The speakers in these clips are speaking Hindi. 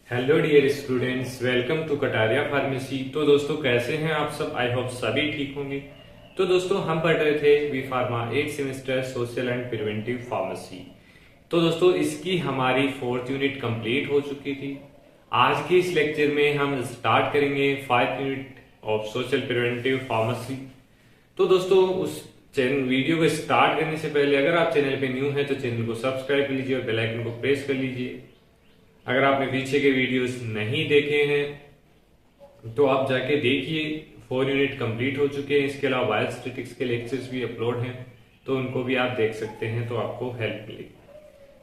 Hello dear students, welcome to Kataria pharmacy. तो दोस्तों कैसे हैं आप सब? आई होप सभी ठीक होंगे। तो दोस्तों हम पढ़ रहे थे B pharma 8 semester social and preventive pharmacy. तो दोस्तों इसकी हमारी 4th यूनिट कंप्लीट हो चुकी थी। आज के इस लेक्चर में हम स्टार्ट करेंगे 5th unit of social preventive pharmacy. तो दोस्तों उस चैनल वीडियो को स्टार्ट करने से पहले अगर आप चैनल पे न्यू हैं तो चैनल को सब्सक्राइब कर लीजिए और बेल आइकन को प्रेस कर लीजिए। अगर आपने पीछे के वीडियोस नहीं देखे हैं तो आप जाके देखिए। 4 यूनिट कंप्लीट हो चुके हैं। इसके अलावा बायोस्टैटिक्स के लेक्चर्स भी अपलोड हैं तो उनको भी आप देख सकते हैं, तो आपको हेल्प मिलेगी।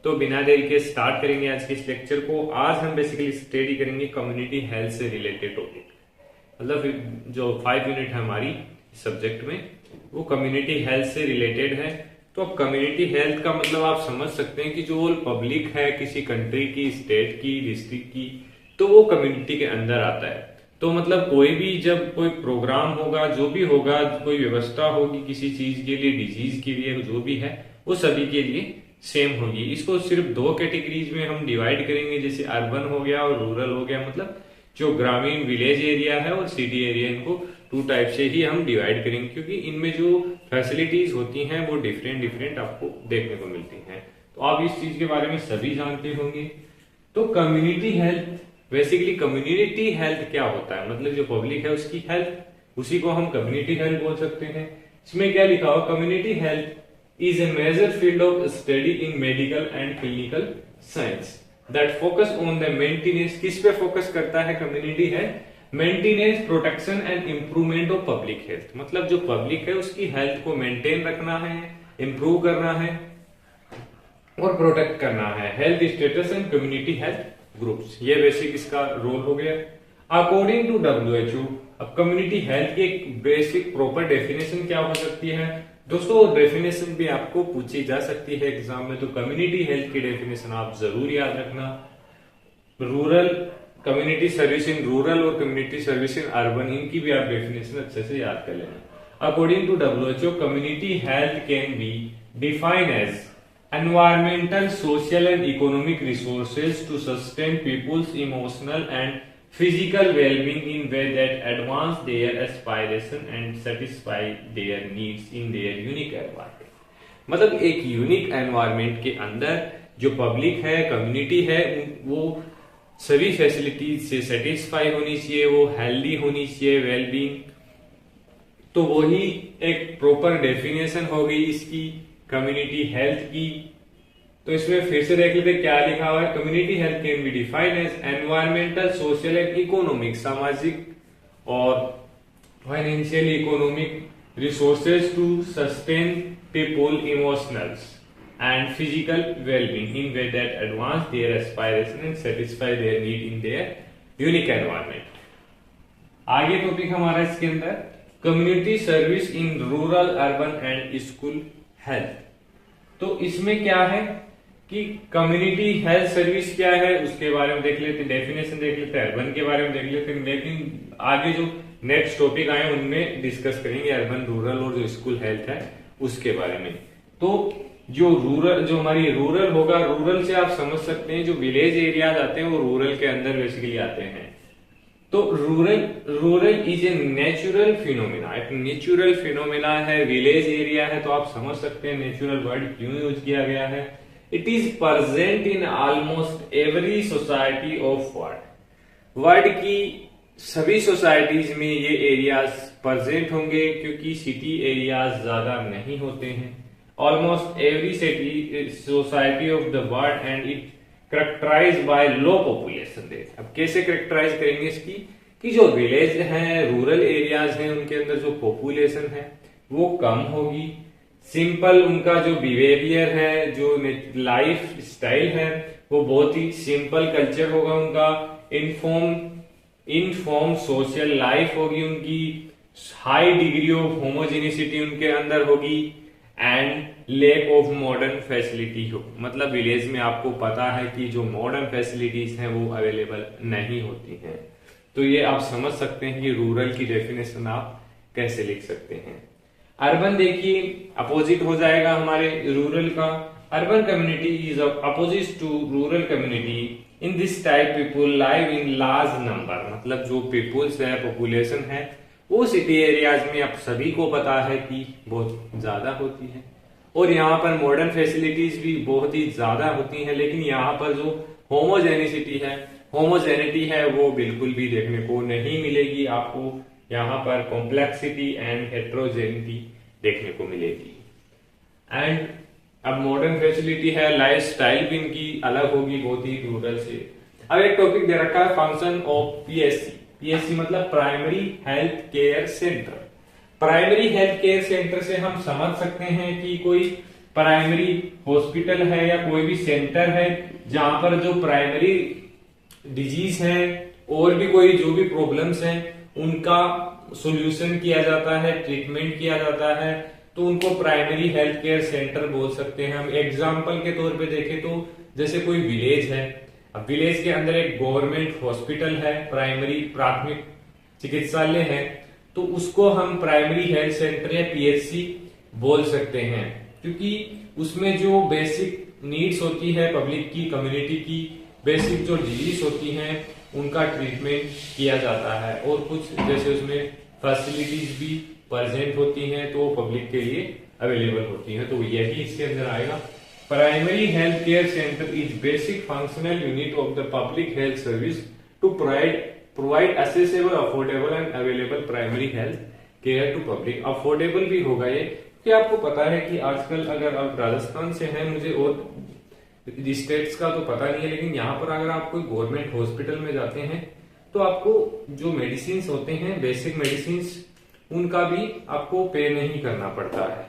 तो बिना देरी के स्टार्ट करेंगे आज के इस लेक्चर को। आज हम बेसिकली स्टडी करेंगे कम्युनिटी हेल्थ से रिलेटेड टॉपिक। मतलब जो 5 यूनिट है हमारी सब्जेक्ट में वो कम्युनिटी हेल्थ से रिलेटेड है। तो अब कम्युनिटी हेल्थ का मतलब आप समझ सकते हैं कि जो पब्लिक है किसी कंट्री की, स्टेट की, डिस्ट्रिक्ट की, तो वो कम्युनिटी के अंदर आता है। तो मतलब कोई भी जब कोई प्रोग्राम होगा, जो भी होगा, कोई व्यवस्था होगी किसी चीज के लिए, डिजीज के लिए, जो भी है वो सभी के लिए सेम होगी। इसको सिर्फ 2 कैटेगरीज में हम डिवाइड करेंगे, जैसे अर्बन हो गया और रूरल हो गया। मतलब जो ग्रामीण विलेज एरिया है और सिटी एरिया, इनको 2 टाइप से ही हम डिवाइड करेंगे, क्योंकि इनमें जो फैसिलिटीज होती हैं वो डिफरेंट डिफरेंट आपको देखने को मिलती हैं। तो आप इस चीज के बारे में सभी जानते होंगे। तो community health, basically community health क्या होता है? मतलब जो पब्लिक है उसकी हेल्थ, उसी को हम कम्युनिटी हेल्थ बोल सकते हैं। इसमें क्या लिखा हुआ? Community health is a major field of study in medical and clinical science that focus on the maintenance. किस पे फोकस करता है community health? Maintenance, protection and improvement of public health. मतलब जो पब्लिक है उसकी हेल्थ को मेंटेन रखना है, इंप्रूव करना है और प्रोटेक्ट करना है। Health status and community health groups, ये बेसिक इसका रोल हो गया। अकॉर्डिंग टू WHO, अब कम्युनिटी हेल्थ की एक बेसिक प्रॉपर डेफिनेशन क्या हो सकती है? दोस्तों डेफिनेशन भी आपको पूछी जा सकती है एग्जाम में, तो कम्युनिटी हेल्थ की डेफिनेशन आप जरूर याद रखना। Rural community service in rural और कम्युनिटी सर्विस इन अर्बन, इनकी भी आप डेफिनेशन अच्छे से याद कर लेना। According to WHO, community health can be defined as environmental, social and economic resources to sustain people's emotional and physical wellbeing in way that advance their aspiration and satisfy their needs in their unique environment. मतलब एक यूनिक एनवायरमेंट के अंदर जो पब्लिक है, कम्युनिटी है, वो सभी फैसिलिटीज से सेटिस्फाई होनी चाहिए, वो हेल्दी होनी चाहिए, वेलबींग। तो वही एक प्रॉपर डेफिनेशन हो गई इसकी कम्युनिटी हेल्थ की। तो इसमें फिर से देख लेते क्या लिखा हुआ है। Community health can be defined as environmental, social and economic, सामाजिक और financial economic resources to sustain people emotionals and physical well-being in way that advance their aspiration and satisfy their need in their unique environment। आगे टॉपिक हमारा इसके अंदर community service in rural, urban and school health. तो इसमें क्या है कि कम्युनिटी हेल्थ सर्विस क्या है उसके बारे में देख लेते हैं, डेफिनेशन देख लेते हैं, अर्बन के बारे में देख लेते हैं, लेकिन आगे जो नेक्स्ट टॉपिक आए उनमें डिस्कस करेंगे अर्बन, रूरल और जो स्कूल हेल्थ है उसके बारे में। तो जो हमारी रूरल होगा, रूरल से आप समझ सकते हैं जो विलेज एरियाज आते हैं वो रूरल के अंदर बेसिकली आते हैं। तो rural is a natural phenomena, एक नेचुरल फिनोमिना है, विलेज एरिया है, तो आप समझ सकते हैं नेचुरल वर्ड क्यों यूज किया गया है। It is present in almost every society of world की सभी सोसाइटीज में ये एरियाज प्रेजेंट होंगे, क्योंकि सिटी एरियाज ज्यादा नहीं होते हैं। Almost every city society of the world and it characterized by low population rate। अब कैसे characterize करेंगे इसकी कि जो विलेज हैं, रूरल एरियाज हैं, उनके अंदर जो पॉपुलेशन है वो कम होगी। सिंपल उनका जो बिहेवियर है, जो लाइफ स्टाइल है वो बहुत ही सिंपल कल्चर होगा उनका। इनफॉर्म सोशल लाइफ होगी उनकी। हाई डिग्री ऑफ होमोजेनिसिटी उनके अंदर होगी and lack of modern facility हो। मतलब विलेज में आपको पता है कि जो मॉडर्न फैसिलिटीज हैं वो अवेलेबल नहीं होती हैं। तो ये आप समझ सकते हैं कि रूरल की डेफिनेशन आप कैसे लिख सकते हैं। अर्बन देखिए अपोजिट हो जाएगा हमारे रूरल का। Urban community is opposite to rural community in this type people live in large number, मतलब जो पीपुल्स है, पॉपुलेशन है, वो सिटी एरियाज में आप सभी को पता है कि बहुत ज्यादा होती है और यहाँ पर मॉडर्न फैसिलिटीज भी बहुत ही ज्यादा होती हैं, लेकिन यहाँ पर जो होमोजेनिटी है वो बिल्कुल भी देखने को नहीं मिलेगी। आपको यहाँ पर कॉम्प्लेक्सिटी एंड हेट्रोजेनिटी देखने को मिलेगी। एंड अब मॉडर्न फैसिलिटी है, लाइफ स्टाइल भी इनकी अलग होगी बहुत ही रूरल से। अब एक टॉपिक दे रखा है फंक्शन ऑफ पीएससी। पीएससी मतलब primary health care centre. Primary health care centre से हम समझ सकते हैं कि कोई प्राइमरी हॉस्पिटल है या कोई भी सेंटर है जहां पर जो प्राइमरी डिजीज है और भी कोई जो भी प्रॉब्लम्स हैं उनका सॉल्यूशन किया जाता है, ट्रीटमेंट किया जाता है, तो उनको प्राइमरी हेल्थ केयर सेंटर बोल सकते हैं हम। एग्जाम्पल के तौर पे देखें तो जैसे कोई विलेज है, अब विलेज के अंदर एक गवर्नमेंट हॉस्पिटल है, प्राइमरी प्राथमिक चिकित्सालय है, तो उसको हम प्राइमरी हेल्थ सेंटर या पीएचसी बोल सकते हैं, क्योंकि उसमें जो बेसिक नीड्स होती है पब्लिक की, कम्युनिटी की, बेसिक जो डिजीज होती हैं उनका ट्रीटमेंट किया जाता है और कुछ जैसे उसमें फैसिलिटीज भी प्रेजेंट होती हैं तो पब्लिक के लिए अवेलेबल होती हैं, तो यही इसके अंदर आएगा। Primary health care centre is basic functional unit of the public health service to provide accessible, affordable and available primary health care to public. Affordable भी होगा ये कि आपको पता है कि आजकल अगर आप राजस्थान से हैं, मुझे और स्टेट्स का तो पता नहीं है, लेकिन यहाँ पर अगर आप कोई गवर्नमेंट हॉस्पिटल में जाते हैं तो आपको जो मेडिसिन होते हैं, बेसिक मेडिसिन, उनका भी आपको पे नहीं करना पड़ता है,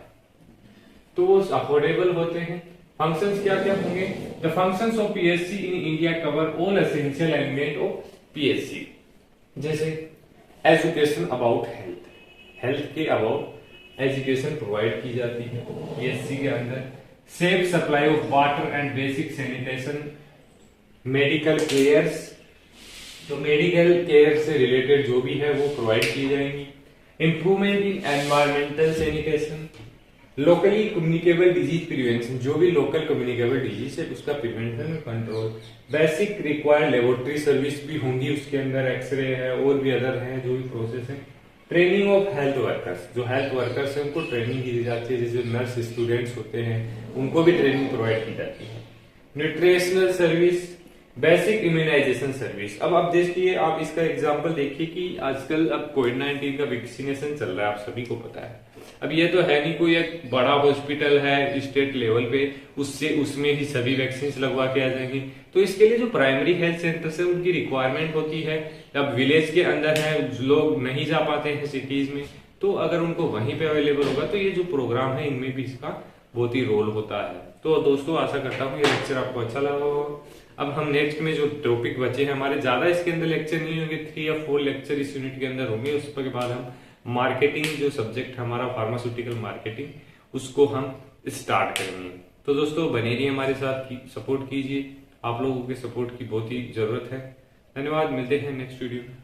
तो वो अफोर्डेबल होते हैं। फंक्शंस क्या क्या होंगे? The functions of PHC in India cover all essential element of PHC, जैसे एजुकेशन अबाउट हेल्थ, हेल्थ के अबाउट एजुकेशन प्रोवाइड की जाती है पीएचसी के अंदर। Safe supply of water and basic sanitation, medical cares, तो मेडिकल केयर से रिलेटेड जो भी है वो प्रोवाइड की जाएंगी। Improvement in environmental sanitation, locally communicable disease prevention, जो भी लोकल कम्युनिकेबल डिजीज है उसका prevention control. Basic required laboratory service भी होंगी उसके अंदर, एक्सरे है और भी अदर है जो भी प्रोसेस है। ट्रेनिंग ऑफ हेल्थ वर्कर्स, जो हेल्थ वर्कर्स है उनको ट्रेनिंग दी जाती है, जैसे नर्स स्टूडेंट्स होते हैं उनको भी ट्रेनिंग प्रोवाइड की जाती है। Nutritional service, basic immunisation service. अब आप देखिए, आप इसका एग्जांपल देखिए कि आजकल अब कोविड-19 का वैक्सीनेशन चल रहा है, आप सभी को पता है। अब ये तो है नहीं कोई एक बड़ा हॉस्पिटल है स्टेट लेवल पे, उससे उसमें ही सभी वैक्सीन लगवा के आ जाएंगे, तो इसके लिए जो प्राइमरी हेल्थ सेंटर से उनकी रिक्वायरमेंट होती है। अब विलेज के अंदर है, लोग नहीं जा पाते हैं सिटीज में, तो अगर उनको वहीं पे अवेलेबल होगा तो ये जो प्रोग्राम है इनमें भी इसका बहुत ही रोल होता है। तो दोस्तों आशा करता हूँ ये लेक्चर आपको अच्छा लगा होगा। अब हम नेक्स्ट में जो टॉपिक बचे हैं हमारे, ज्यादा इसके अंदर लेक्चर नहीं होंगे, 3 या 4 लेक्चर इस यूनिट के अंदर होंगे। उसके बाद हम मार्केटिंग, जो सब्जेक्ट हमारा फार्मास्यूटिकल मार्केटिंग, उसको हम स्टार्ट करेंगे। तो दोस्तों बने रहिए हमारे साथ, सपोर्ट कीजिए, आप लोगों के सपोर्ट की बहुत ही जरूरत है। धन्यवाद, मिलते हैं नेक्स्ट वीडियो में।